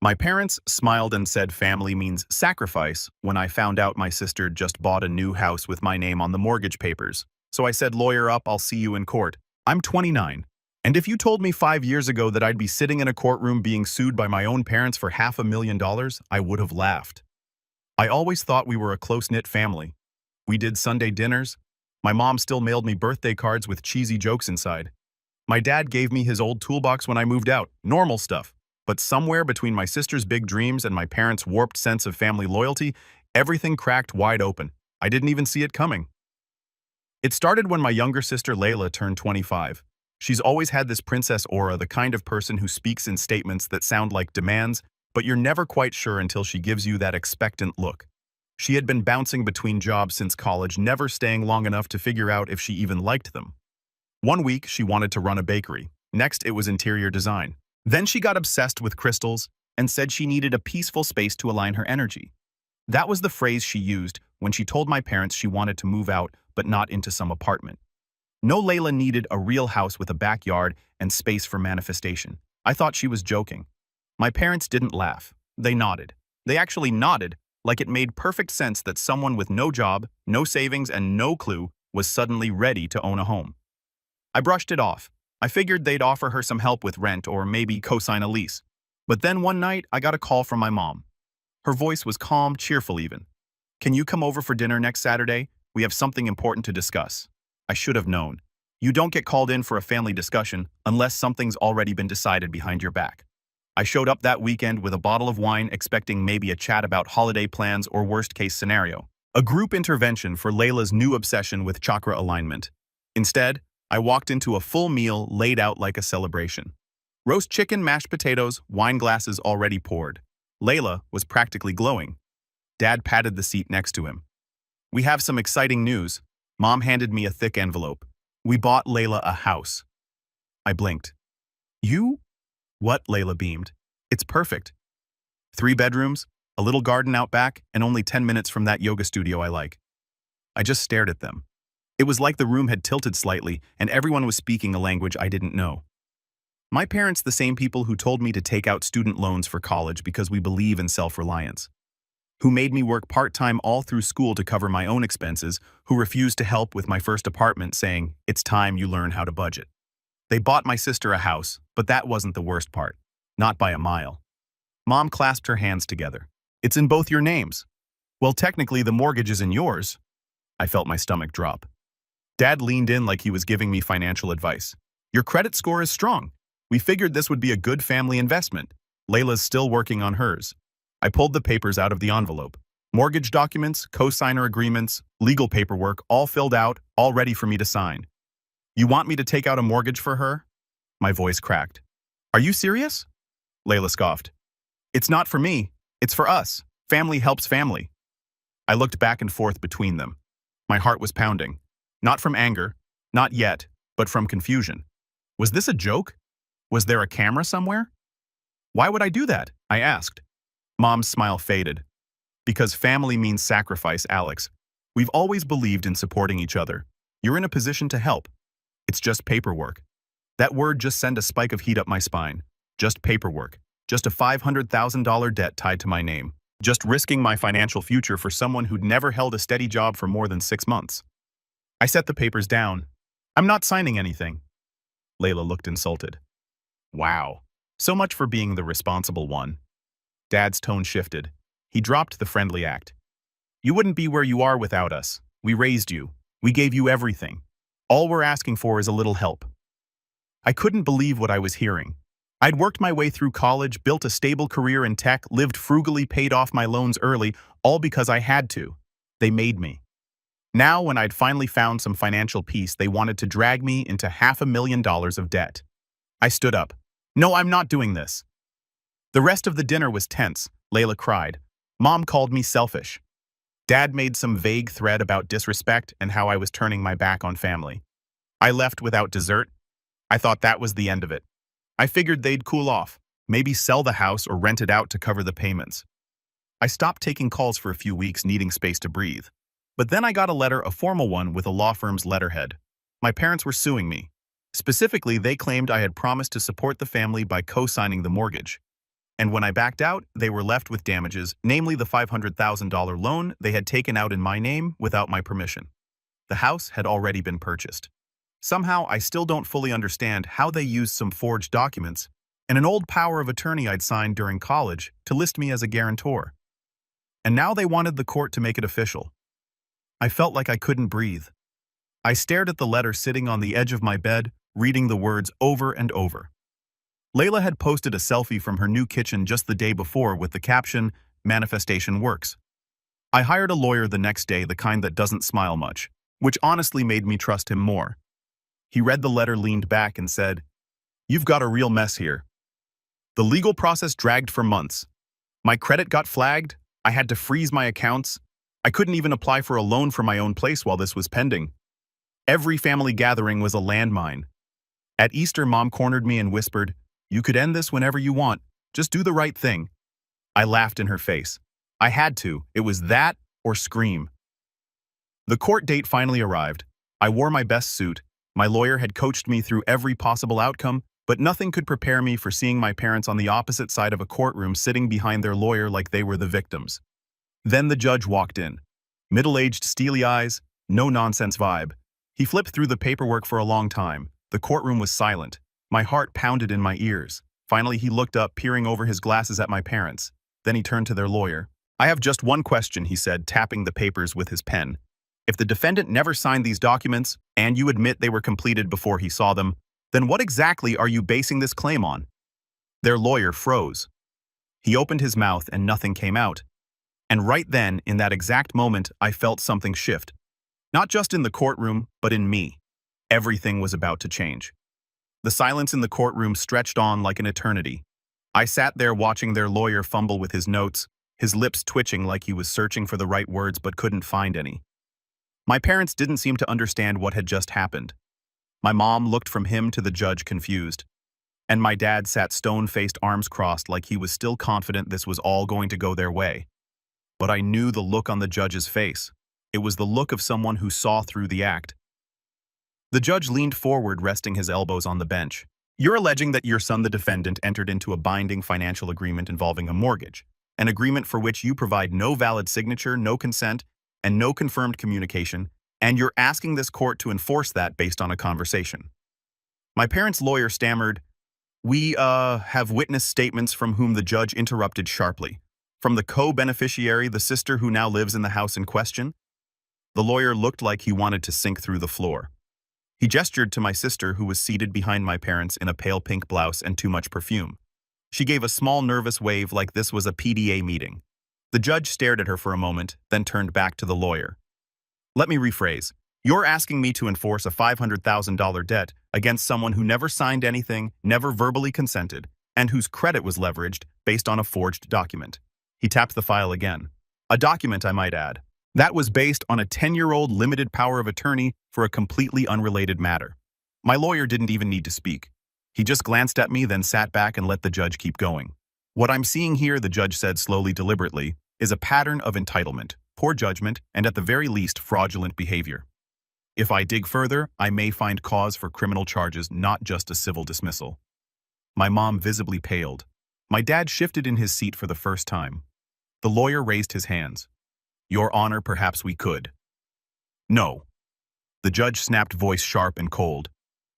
My parents smiled and said family means sacrifice when I found out my sister just bought a new house with my name on the mortgage papers. So I said, lawyer up, I'll see you in court. I'm 29. And if you told me 5 years ago that I'd be sitting in a courtroom being sued by my own parents for $500,000, I would have laughed. I always thought we were a close-knit family. We did Sunday dinners. My mom still mailed me birthday cards with cheesy jokes inside. My dad gave me his old toolbox when I moved out. Normal stuff. But somewhere between my sister's big dreams and my parents' warped sense of family loyalty, everything cracked wide open. I didn't even see it coming. It started when my younger sister Layla turned 25. She's always had this princess aura, the kind of person who speaks in statements that sound like demands, but you're never quite sure until she gives you that expectant look. She had been bouncing between jobs since college, never staying long enough to figure out if she even liked them. One week, she wanted to run a bakery. Next, it was interior design. Then she got obsessed with crystals and said she needed a peaceful space to align her energy. That was the phrase she used when she told my parents she wanted to move out but not into some apartment. No, Layla needed a real house with a backyard and space for manifestation. I thought she was joking. My parents didn't laugh. They nodded. They actually nodded like it made perfect sense that someone with no job, no savings, and no clue was suddenly ready to own a home. I brushed it off. I figured they'd offer her some help with rent or maybe co-sign a lease. But then one night, I got a call from my mom. Her voice was calm, cheerful even. "Can you come over for dinner next Saturday? We have something important to discuss." I should have known. You don't get called in for a family discussion unless something's already been decided behind your back. I showed up that weekend with a bottle of wine, expecting maybe a chat about holiday plans or worst-case scenario. A group intervention for Layla's new obsession with chakra alignment. Instead, I walked into a full meal laid out like a celebration. Roast chicken, mashed potatoes, wine glasses already poured. Layla was practically glowing. Dad patted the seat next to him. "We have some exciting news." Mom handed me a thick envelope. "We bought Layla a house." I blinked. "You?" "What?" Layla beamed. "It's perfect. 3 bedrooms, a little garden out back, and only 10 minutes from that yoga studio I like." I just stared at them. It was like the room had tilted slightly and everyone was speaking a language I didn't know. My parents, the same people who told me to take out student loans for college because we believe in self-reliance, who made me work part-time all through school to cover my own expenses, who refused to help with my first apartment saying, "It's time you learn how to budget." They bought my sister a house, but that wasn't the worst part. Not by a mile. Mom clasped her hands together. "It's in both your names." "Well, technically the mortgage is in yours." I felt my stomach drop. Dad leaned in like he was giving me financial advice. "Your credit score is strong. We figured this would be a good family investment." Layla's still working on hers. I pulled the papers out of the envelope. Mortgage documents, co-signer agreements, legal paperwork, all filled out, all ready for me to sign. "You want me to take out a mortgage for her?" My voice cracked. "Are you serious?" Layla scoffed. "It's not for me. It's for us. Family helps family." I looked back and forth between them. My heart was pounding. Not from anger, not yet, but from confusion. Was this a joke? Was there a camera somewhere? "Why would I do that?" I asked. Mom's smile faded. "Because family means sacrifice, Alex. We've always believed in supporting each other. You're in a position to help. It's just paperwork." That word just sent a spike of heat up my spine. Just paperwork. Just a $500,000 debt tied to my name. Just risking my financial future for someone who'd never held a steady job for more than 6 months. I set the papers down. "I'm not signing anything." Layla looked insulted. "Wow. So much for being the responsible one." Dad's tone shifted. He dropped the friendly act. "You wouldn't be where you are without us. We raised you. We gave you everything. All we're asking for is a little help." I couldn't believe what I was hearing. I'd worked my way through college, built a stable career in tech, lived frugally, paid off my loans early, all because I had to. They made me. Now, when I'd finally found some financial peace, they wanted to drag me into $500,000 of debt. I stood up. "No, I'm not doing this." The rest of the dinner was tense. Layla cried. Mom called me selfish. Dad made some vague threat about disrespect and how I was turning my back on family. I left without dessert. I thought that was the end of it. I figured they'd cool off, maybe sell the house or rent it out to cover the payments. I stopped taking calls for a few weeks, needing space to breathe. But then I got a letter, a formal one with a law firm's letterhead. My parents were suing me. Specifically, they claimed I had promised to support the family by co-signing the mortgage. And when I backed out, they were left with damages, namely the $500,000 loan they had taken out in my name without my permission. The house had already been purchased. Somehow, I still don't fully understand how they used some forged documents and an old power of attorney I'd signed during college to list me as a guarantor. And now they wanted the court to make it official. I felt like I couldn't breathe. I stared at the letter sitting on the edge of my bed, reading the words over and over. Layla had posted a selfie from her new kitchen just the day before with the caption, "Manifestation works." I hired a lawyer the next day, the kind that doesn't smile much, which honestly made me trust him more. He read the letter, leaned back, and said, "You've got a real mess here. The legal process dragged for months. My credit got flagged. I had to freeze my accounts. I couldn't even apply for a loan for my own place while this was pending. Every family gathering was a landmine. At Easter, Mom cornered me and whispered, 'You could end this whenever you want. Just do the right thing.' I laughed in her face. I had to. It was that or scream." The court date finally arrived. I wore my best suit. My lawyer had coached me through every possible outcome, but nothing could prepare me for seeing my parents on the opposite side of a courtroom sitting behind their lawyer like they were the victims. Then the judge walked in. Middle-aged, steely eyes, no-nonsense vibe. He flipped through the paperwork for a long time. The courtroom was silent. My heart pounded in my ears. Finally, he looked up, peering over his glasses at my parents. Then he turned to their lawyer. "I have just one question," he said, tapping the papers with his pen. "If the defendant never signed these documents, and you admit they were completed before he saw them, then what exactly are you basing this claim on?" Their lawyer froze. He opened his mouth and nothing came out. And right then, in that exact moment, I felt something shift. Not just in the courtroom, but in me. Everything was about to change. The silence in the courtroom stretched on like an eternity. I sat there watching their lawyer fumble with his notes, his lips twitching like he was searching for the right words but couldn't find any. My parents didn't seem to understand what had just happened. My mom looked from him to the judge, confused. And my dad sat stone-faced, arms crossed, like he was still confident this was all going to go their way. But I knew the look on the judge's face. It was the look of someone who saw through the act. The judge leaned forward, resting his elbows on the bench. "You're alleging that your son, the defendant, entered into a binding financial agreement involving a mortgage, an agreement for which you provide no valid signature, no consent, and no confirmed communication, and you're asking this court to enforce that based on a conversation." My parents' lawyer stammered, "We, have witness statements," from whom the judge interrupted sharply. "From the co-beneficiary, the sister who now lives in the house in question?" The lawyer looked like he wanted to sink through the floor. He gestured to my sister, who was seated behind my parents in a pale pink blouse and too much perfume. She gave a small nervous wave like this was a PDA meeting. The judge stared at her for a moment, then turned back to the lawyer. "Let me rephrase. You're asking me to enforce a $500,000 debt against someone who never signed anything, never verbally consented, and whose credit was leveraged based on a forged document." He tapped the file again. "A document, I might add. That was based on a 10-year-old limited power of attorney for a completely unrelated matter." My lawyer didn't even need to speak. He just glanced at me, then sat back and let the judge keep going. "What I'm seeing here," the judge said slowly, deliberately, "is a pattern of entitlement, poor judgment, and at the very least, fraudulent behavior. If I dig further, I may find cause for criminal charges, not just a civil dismissal." My mom visibly paled. My dad shifted in his seat for the first time. The lawyer raised his hands. "Your Honor, perhaps we could." "No." The judge snapped, voice sharp and cold.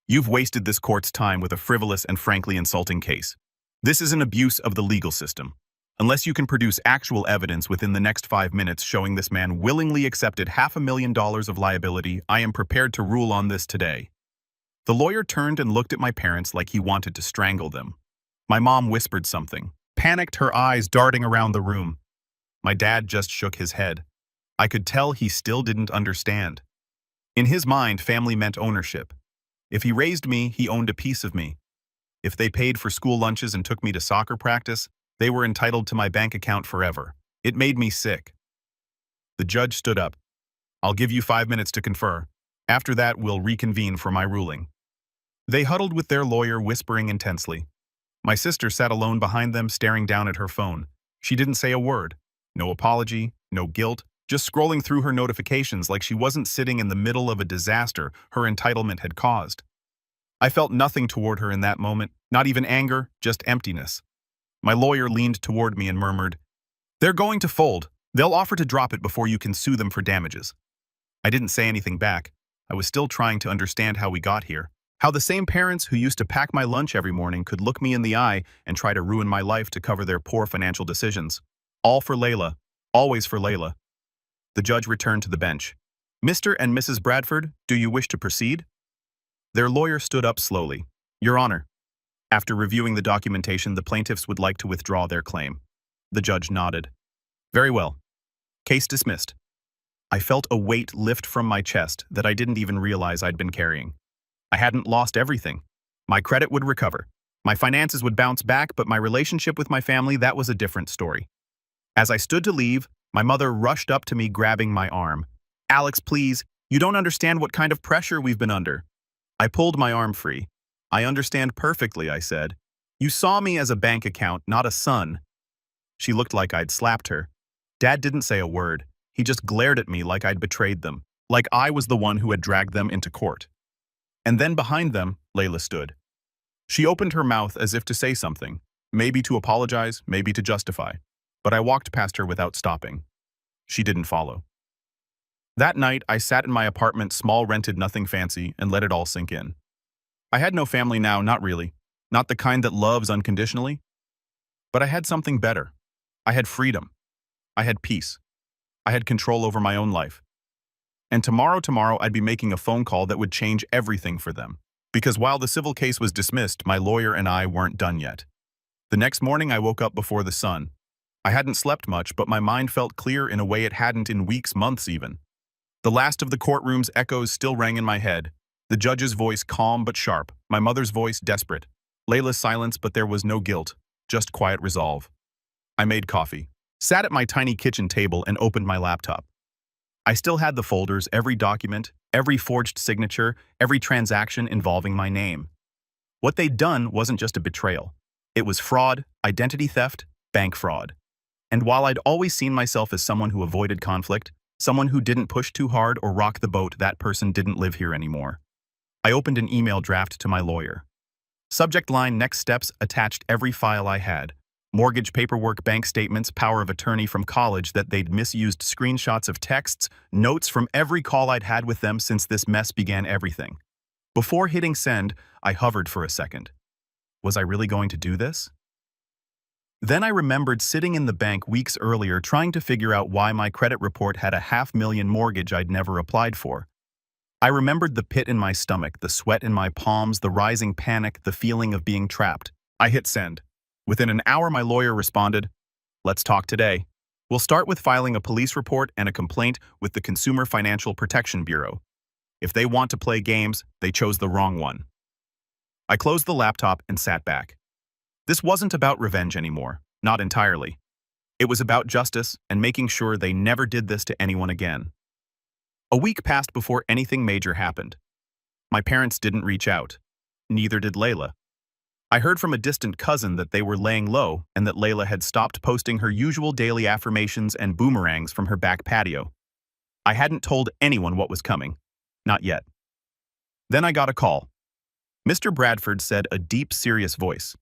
"You've wasted this court's time with a frivolous and frankly insulting case. This is an abuse of the legal system. Unless you can produce actual evidence within the next 5 minutes showing this man willingly accepted $500,000 of liability, I am prepared to rule on this today." The lawyer turned and looked at my parents like he wanted to strangle them. My mom whispered something, panicked, her eyes darting around the room. My dad just shook his head. I could tell he still didn't understand. In his mind, family meant ownership. If he raised me, he owned a piece of me. If they paid for school lunches and took me to soccer practice, they were entitled to my bank account forever. It made me sick. The judge stood up. "I'll give you 5 minutes to confer. After that, we'll reconvene for my ruling." They huddled with their lawyer, whispering intensely. My sister sat alone behind them, staring down at her phone. She didn't say a word. No apology, no guilt, just scrolling through her notifications like she wasn't sitting in the middle of a disaster her entitlement had caused. I felt nothing toward her in that moment, not even anger, just emptiness. My lawyer leaned toward me and murmured, "They're going to fold. They'll offer to drop it before you can sue them for damages." I didn't say anything back. I was still trying to understand how we got here. How the same parents who used to pack my lunch every morning could look me in the eye and try to ruin my life to cover their poor financial decisions. All for Layla. Always for Layla. The judge returned to the bench. "Mr. and Mrs. Bradford, do you wish to proceed?" Their lawyer stood up slowly. "Your Honor." After reviewing the documentation, the plaintiffs would like to withdraw their claim. The judge nodded. "Very well. Case dismissed." I felt a weight lift from my chest that I didn't even realize I'd been carrying. I hadn't lost everything. My credit would recover. My finances would bounce back, but my relationship with my family, that was a different story. As I stood to leave, my mother rushed up to me, grabbing my arm. "Alex, please, you don't understand what kind of pressure we've been under." I pulled my arm free. "I understand perfectly," I said. "You saw me as a bank account, not a son." She looked like I'd slapped her. Dad didn't say a word. He just glared at me like I'd betrayed them, like I was the one who had dragged them into court. And then behind them, Layla stood. She opened her mouth as if to say something, maybe to apologize, maybe to justify. But I walked past her without stopping. She didn't follow. That night, I sat in my apartment, small, rented, nothing fancy, and let it all sink in. I had no family now, not really. Not the kind that loves unconditionally. But I had something better. I had freedom. I had peace. I had control over my own life. And tomorrow, I'd be making a phone call that would change everything for them. Because while the civil case was dismissed, my lawyer and I weren't done yet. The next morning, I woke up before the sun. I hadn't slept much, but my mind felt clear in a way it hadn't in weeks, months even. The last of the courtroom's echoes still rang in my head. The judge's voice calm but sharp, my mother's voice desperate. Layla's silence, but there was no guilt, just quiet resolve. I made coffee, sat at my tiny kitchen table, and opened my laptop. I still had the folders, every document, every forged signature, every transaction involving my name. What they'd done wasn't just a betrayal. It was fraud, identity theft, bank fraud. And while I'd always seen myself as someone who avoided conflict, someone who didn't push too hard or rock the boat, that person didn't live here anymore. I opened an email draft to my lawyer. Subject line: next steps, attached every file I had. Mortgage paperwork, bank statements, power of attorney from college that they'd misused, screenshots of texts, notes from every call I'd had with them since this mess began everything. Before hitting send, I hovered for a second. Was I really going to do this? Then I remembered sitting in the bank weeks earlier trying to figure out why my credit report had a $500,000 mortgage I'd never applied for. I remembered the pit in my stomach, the sweat in my palms, the rising panic, the feeling of being trapped. I hit send. Within an hour, my lawyer responded, "Let's talk today. We'll start with filing a police report and a complaint with the Consumer Financial Protection Bureau. If they want to play games, they chose the wrong one." I closed the laptop and sat back. This wasn't about revenge anymore, not entirely. It was about justice and making sure they never did this to anyone again. A week passed before anything major happened. My parents didn't reach out. Neither did Layla. I heard from a distant cousin that they were laying low and that Layla had stopped posting her usual daily affirmations and boomerangs from her back patio. I hadn't told anyone what was coming. Not yet. Then I got a call. Mr. Bradford said, a deep, serious voice.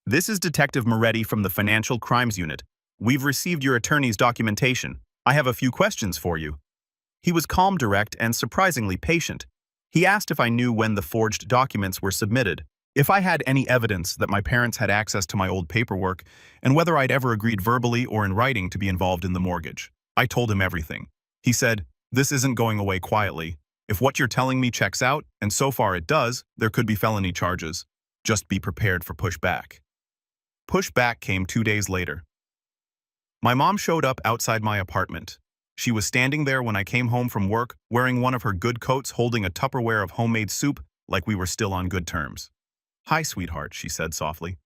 "This is Detective Moretti from the Financial Crimes Unit. We've received your attorney's documentation. I have a few questions for you." He was calm, direct, and surprisingly patient. He asked if I knew when the forged documents were submitted, if I had any evidence that my parents had access to my old paperwork, and whether I'd ever agreed verbally or in writing to be involved in the mortgage. I told him everything. He said, "This isn't going away quietly. If what you're telling me checks out, and so far it does, there could be felony charges. Just be prepared for pushback." Pushback came 2 days later. My mom showed up outside my apartment. She was standing there when I came home from work, wearing one of her good coats, holding a Tupperware of homemade soup, like we were still on good terms. "Hi, sweetheart," she said softly.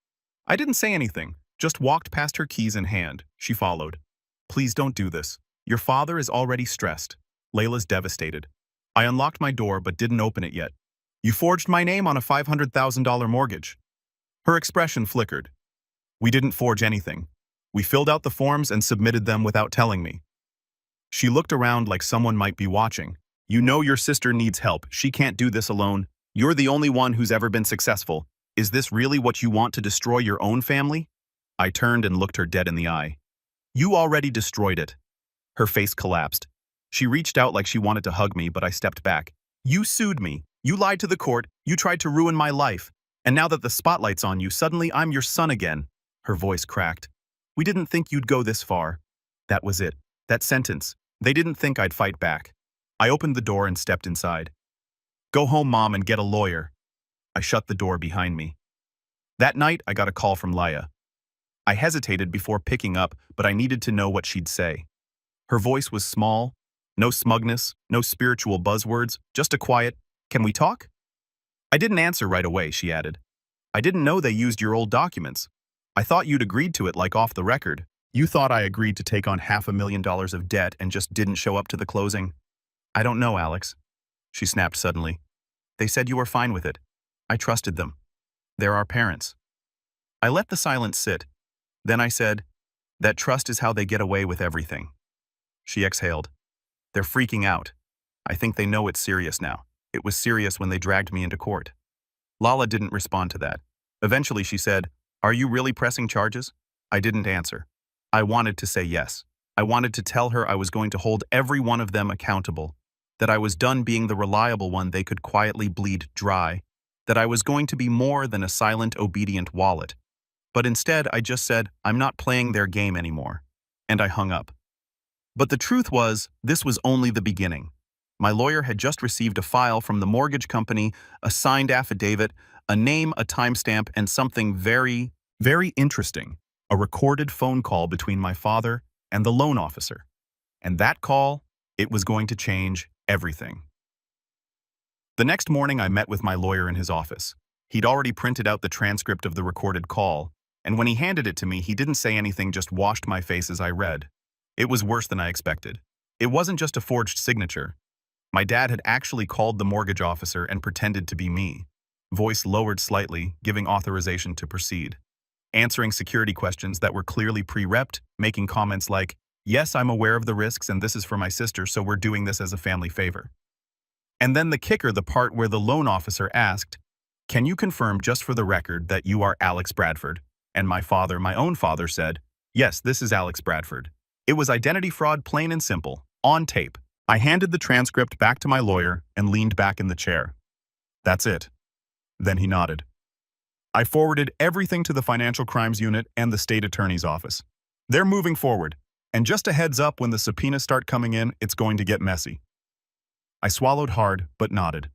I didn't say anything, just walked past her, keys in hand. She followed. "Please don't do this. Your father is already stressed. Layla's devastated." I unlocked my door but didn't open it yet. "You forged my name on a $500,000 mortgage." Her expression flickered. "We didn't forge anything. We filled out the forms and submitted them without telling me." She looked around like someone might be watching. "You know your sister needs help. She can't do this alone. You're the only one who's ever been successful. Is this really what you want, to destroy your own family?" I turned and looked her dead in the eye. You already destroyed it. Her face collapsed. She reached out like she wanted to hug me, but I stepped back. You sued me. You lied to the court. You tried to ruin my life. And now that the spotlight's on you, suddenly I'm your son again. Her voice cracked. We didn't think you'd go this far. That was it. That sentence. They didn't think I'd fight back. I opened the door and stepped inside. Go home, Mom, and get a lawyer. I shut the door behind me. That night, I got a call from Laya. I hesitated before picking up, but I needed to know what she'd say. Her voice was small, no smugness, no spiritual buzzwords, just a quiet, "Can we talk?" I didn't answer right away, she added. I didn't know they used your old documents. I thought you'd agreed to it like off the record. You thought I agreed to take on $500,000 of debt and just didn't show up to the closing. I don't know, Alex. She snapped suddenly. They said you were fine with it. I trusted them. They're our parents. I let the silence sit. Then I said, that trust is how they get away with everything. She exhaled. They're freaking out. I think they know it's serious now. It was serious when they dragged me into court. Lala didn't respond to that. Eventually she said, Are you really pressing charges? I didn't answer. I wanted to say yes. I wanted to tell her I was going to hold every one of them accountable, that I was done being the reliable one they could quietly bleed dry, that I was going to be more than a silent, obedient wallet. But instead, I just said, I'm not playing their game anymore. And I hung up. But the truth was, this was only the beginning. My lawyer had just received a file from the mortgage company, a signed affidavit, a name, a timestamp, and something very, very interesting, a recorded phone call between my father and the loan officer. And that call, it was going to change everything. The next morning, I met with my lawyer in his office. He'd already printed out the transcript of the recorded call, and when he handed it to me, he didn't say anything, just washed my face as I read. It was worse than I expected. It wasn't just a forged signature. My dad had actually called the mortgage officer and pretended to be me. Voice lowered slightly, giving authorization to proceed. Answering security questions that were clearly pre-repped, making comments like, yes, I'm aware of the risks and this is for my sister, so we're doing this as a family favor. And then the kicker, the part where the loan officer asked, can you confirm just for the record that you are Alex Bradford? And my father, my own father, said, yes, this is Alex Bradford. It was identity fraud, plain and simple, on tape. I handed the transcript back to my lawyer and leaned back in the chair. That's it. Then he nodded. I forwarded everything to the Financial Crimes Unit and the State Attorney's Office. They're moving forward, and just a heads up, when the subpoenas start coming in, it's going to get messy. I swallowed hard, but nodded.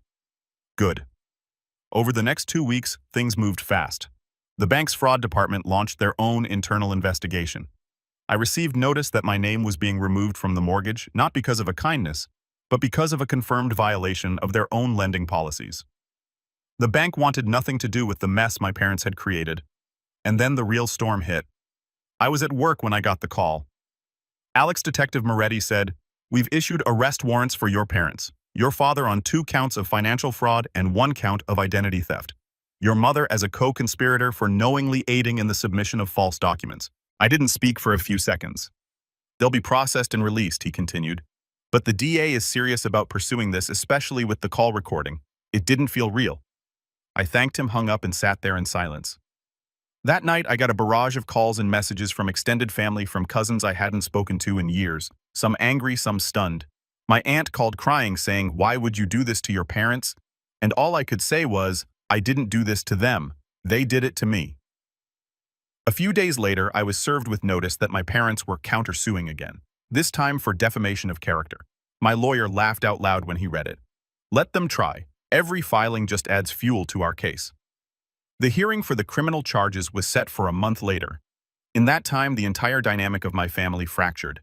Good. Over the next 2 weeks, things moved fast. The bank's fraud department launched their own internal investigation. I received notice that my name was being removed from the mortgage, not because of a kindness, but because of a confirmed violation of their own lending policies. The bank wanted nothing to do with the mess my parents had created. And then the real storm hit. I was at work when I got the call. Alex Detective Moretti said, we've issued arrest warrants for your parents, your father on 2 counts of financial fraud and 1 count of identity theft, your mother as a co-conspirator for knowingly aiding in the submission of false documents. I didn't speak for a few seconds. They'll be processed and released, he continued. But the DA is serious about pursuing this, especially with the call recording. It didn't feel real. I thanked him, hung up, and sat there in silence. That night, I got a barrage of calls and messages from extended family, from cousins I hadn't spoken to in years, some angry, some stunned. My aunt called crying, saying, why would you do this to your parents? And all I could say was, I didn't do this to them. They did it to me. A few days later, I was served with notice that my parents were countersuing again, this time for defamation of character. My lawyer laughed out loud when he read it. Let them try. Every filing just adds fuel to our case. The hearing for the criminal charges was set for a month later. In that time, the entire dynamic of my family fractured.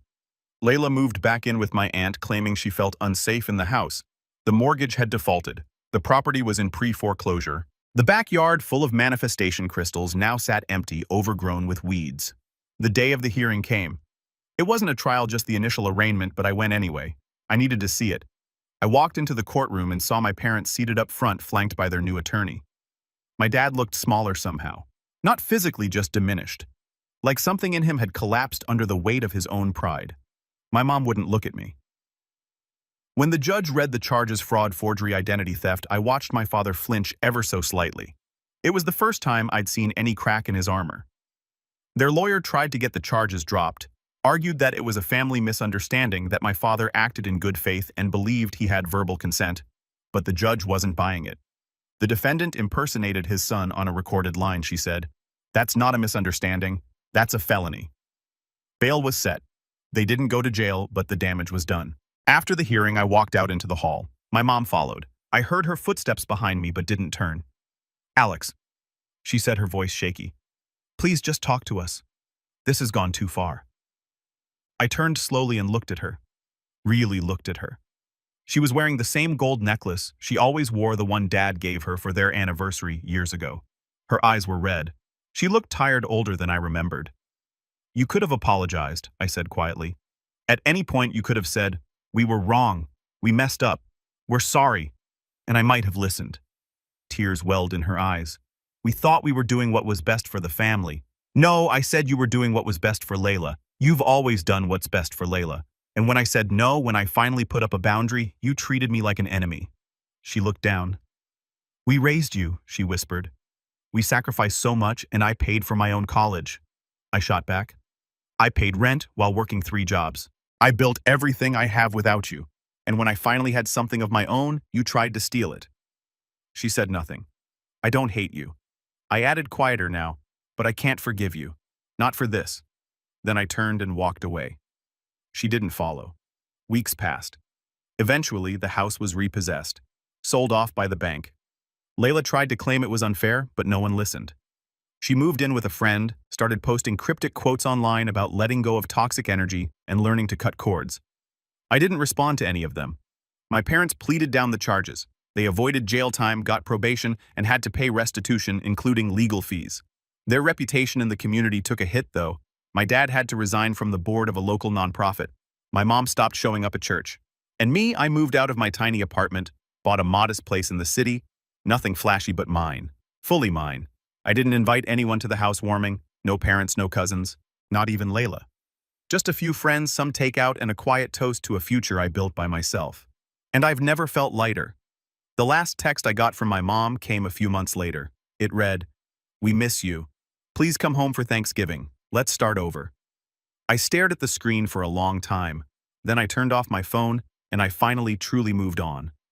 Layla moved back in with my aunt, claiming she felt unsafe in the house. The mortgage had defaulted. The property was in pre-foreclosure. The backyard, full of manifestation crystals, now sat empty, overgrown with weeds. The day of the hearing came. It wasn't a trial, just the initial arraignment, but I went anyway. I needed to see it. I walked into the courtroom and saw my parents seated up front, flanked by their new attorney. My dad looked smaller somehow. Not physically, just diminished. Like something in him had collapsed under the weight of his own pride. My mom wouldn't look at me. When the judge read the charges, fraud, forgery, identity theft, I watched my father flinch ever so slightly. It was the first time I'd seen any crack in his armor. Their lawyer tried to get the charges dropped, argued that it was a family misunderstanding that my father acted in good faith and believed he had verbal consent, but the judge wasn't buying it. The defendant impersonated his son on a recorded line, she said. That's not a misunderstanding, that's a felony. Bail was set. They didn't go to jail, but the damage was done. After the hearing, I walked out into the hall. My mom followed. I heard her footsteps behind me but didn't turn. Alex, she said, her voice shaky. Please just talk to us. This has gone too far. I turned slowly and looked at her. Really looked at her. She was wearing the same gold necklace she always wore, the one Dad gave her for their anniversary years ago. Her eyes were red. She looked tired, older than I remembered. You could have apologized, I said quietly. At any point you could have said, we were wrong, we messed up, we're sorry, and I might have listened. Tears welled in her eyes. We thought we were doing what was best for the family. No, I said you were doing what was best for Layla. You've always done what's best for Layla. And when I said no, when I finally put up a boundary, you treated me like an enemy. She looked down. We raised you, she whispered. We sacrificed so much, and I paid for my own college. I shot back. I paid rent while working 3 jobs. I built everything I have without you. And when I finally had something of my own, you tried to steal it. She said nothing. I don't hate you. I added quieter now, but I can't forgive you. Not for this. Then I turned and walked away. She didn't follow. Weeks passed. Eventually, the house was repossessed, sold off by the bank. Layla tried to claim it was unfair, but no one listened. She moved in with a friend, started posting cryptic quotes online about letting go of toxic energy and learning to cut cords. I didn't respond to any of them. My parents pleaded down the charges. They avoided jail time, got probation, and had to pay restitution, including legal fees. Their reputation in the community took a hit, though. My dad had to resign from the board of a local nonprofit. My mom stopped showing up at church. And me, I moved out of my tiny apartment, bought a modest place in the city, nothing flashy but mine, fully mine. I didn't invite anyone to the housewarming, no parents, no cousins, not even Layla. Just a few friends, some takeout, and a quiet toast to a future I built by myself. And I've never felt lighter. The last text I got from my mom came a few months later. It read, "We miss you. Please come home for Thanksgiving. Let's start over." I stared at the screen for a long time. Then I turned off my phone, and I finally truly moved on.